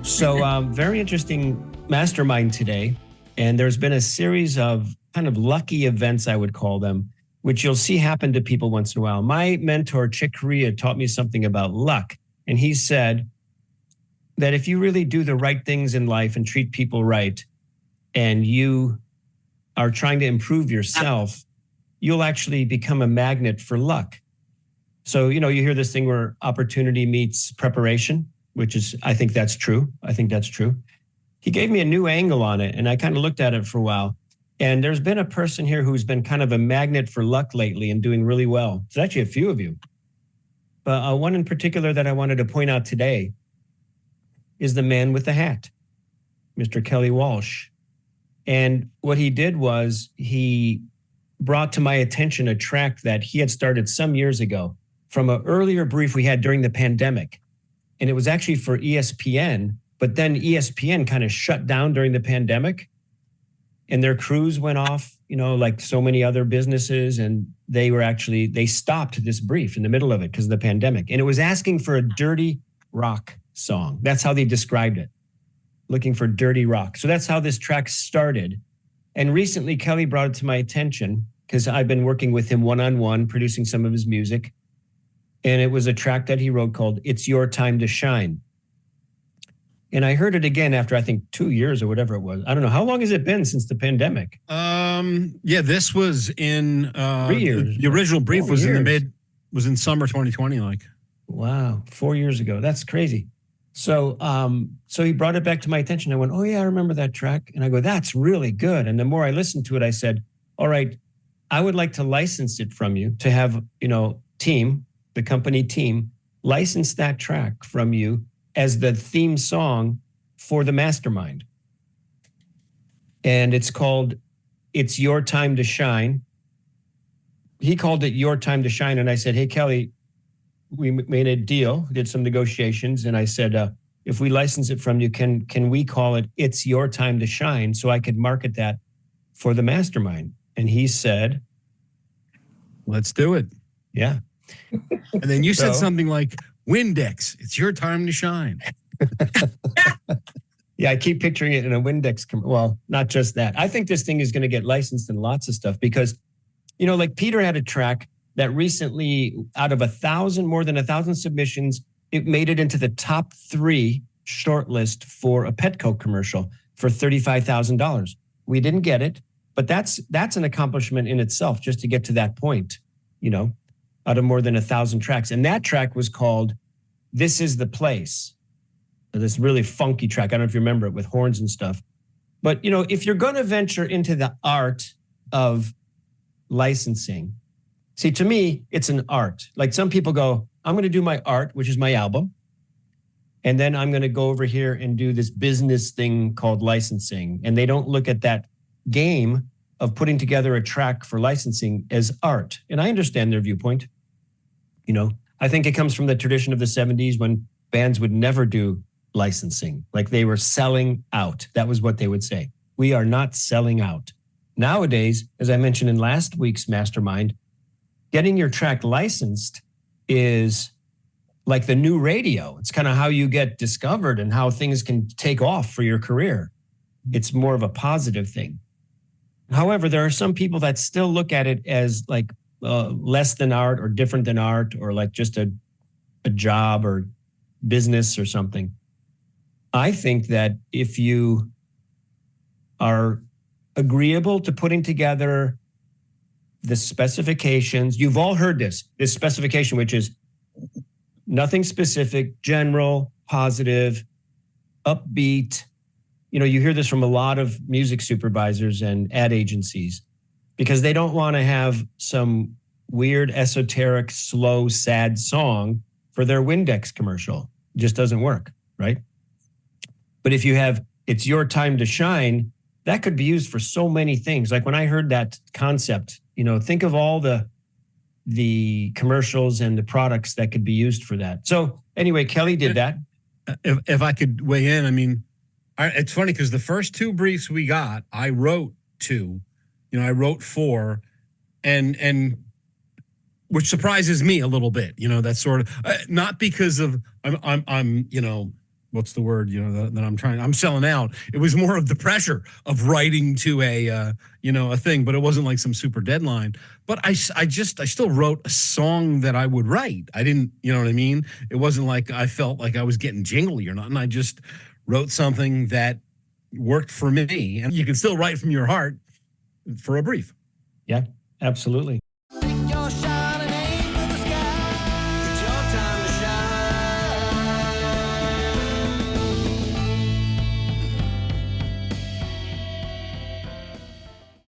So, very interesting mastermind today. And there's been a series of kind of lucky events, I would call them, which you'll see happen to people once in a while. My mentor, Chick Corea, taught me something about luck. And he said that if you really do the right things in life and treat people right, and you are trying to improve yourself, you'll actually become a magnet for luck. So, you hear this thing where opportunity meets preparation, which is, I think that's true. He gave me a new angle on it, and I kind of looked at it for a while. And there's been a person here who's been kind of a magnet for luck lately and doing really well. There's actually a few of you. But one in particular that I wanted to point out today is the man with the hat, Mr. Kelly Walsh. And what he did was he brought to my attention a track that he had started some years ago from an earlier brief we had during the pandemic. And it was actually for ESPN, but then ESPN kind of shut down during the pandemic and their crews went off, like so many other businesses. And they stopped this brief in the middle of it because of the pandemic. And it was asking for a dirty rock song. That's how they described it, looking for dirty rock. So that's how this track started. And recently Kelly brought it to my attention because I've been working with him one-on-one, producing some of his music. And it was a track that he wrote called It's Your Time to Shine. And I heard it again after, I think, 2 years or whatever it was. I don't know. How long has it been since the pandemic? This was in 3 years. The original brief was in summer 2020. Wow, 4 years ago. That's crazy. So he brought it back to my attention. I went, oh yeah, I remember that track. And I go, that's really good. And the more I listened to it, I said, all right, I would like to license it from you to have, the company team, license that track from you as the theme song for the mastermind. And it's called It's Your Time to Shine. He called it Your Time to Shine. And I said, hey, Kelly, we made a deal, did some negotiations. And I said, if we license it from you, can we call it It's Your Time to Shine so I could market that for the mastermind? And he said, let's do it. Yeah. And then you said something like, Windex, it's your time to shine. Yeah, I keep picturing it in a Windex. Well, not just that. I think this thing is going to get licensed in lots of stuff because, like Peter had a track that recently, out of more than 1,000 submissions, it made it into the top 3 shortlist for a Petco commercial for $35,000. We didn't get it, but that's an accomplishment in itself just to get to that point, out of more than 1,000 tracks. And that track was called This Is the Place. This really funky track. I don't know if you remember it, with horns and stuff. But, if you're going to venture into the art of licensing, see, to me, it's an art. Like some people go, I'm going to do my art, which is my album. And then I'm going to go over here and do this business thing called licensing. And they don't look at that game of putting together a track for licensing as art. And I understand their viewpoint. I think it comes from the tradition of the 70s when bands would never do licensing. Like they were selling out. That was what they would say. We are not selling out. Nowadays, as I mentioned in last week's Mastermind, getting your track licensed is like the new radio. It's kind of how you get discovered and how things can take off for your career. It's more of a positive thing. However, there are some people that still look at it as like less than art or different than art or like just a job or business or something. I think that if you are agreeable to putting together the specifications, you've all heard this specification, which is nothing specific, general, positive, upbeat. You hear this from a lot of music supervisors and ad agencies because they don't want to have some weird, esoteric, slow, sad song for their Windex commercial. It just doesn't work, right? But if you have It's Your Time to Shine, that could be used for so many things. Like when I heard that concept, think of all the commercials and the products that could be used for that. So anyway, Kelly did that. If I could weigh in, it's funny because the first 2 briefs we got, I wrote 2. I wrote 4, and which surprises me a little bit. That's sort of not because of I'm what's the word, I'm selling out. It was more of the pressure of writing to a thing, but it wasn't like some super deadline. But I still wrote a song that I would write. I didn't, you know what I mean? It wasn't like I felt like I was getting jingly or nothing. I just wrote something that worked for me, and you can still write from your heart for a brief. Yeah, absolutely.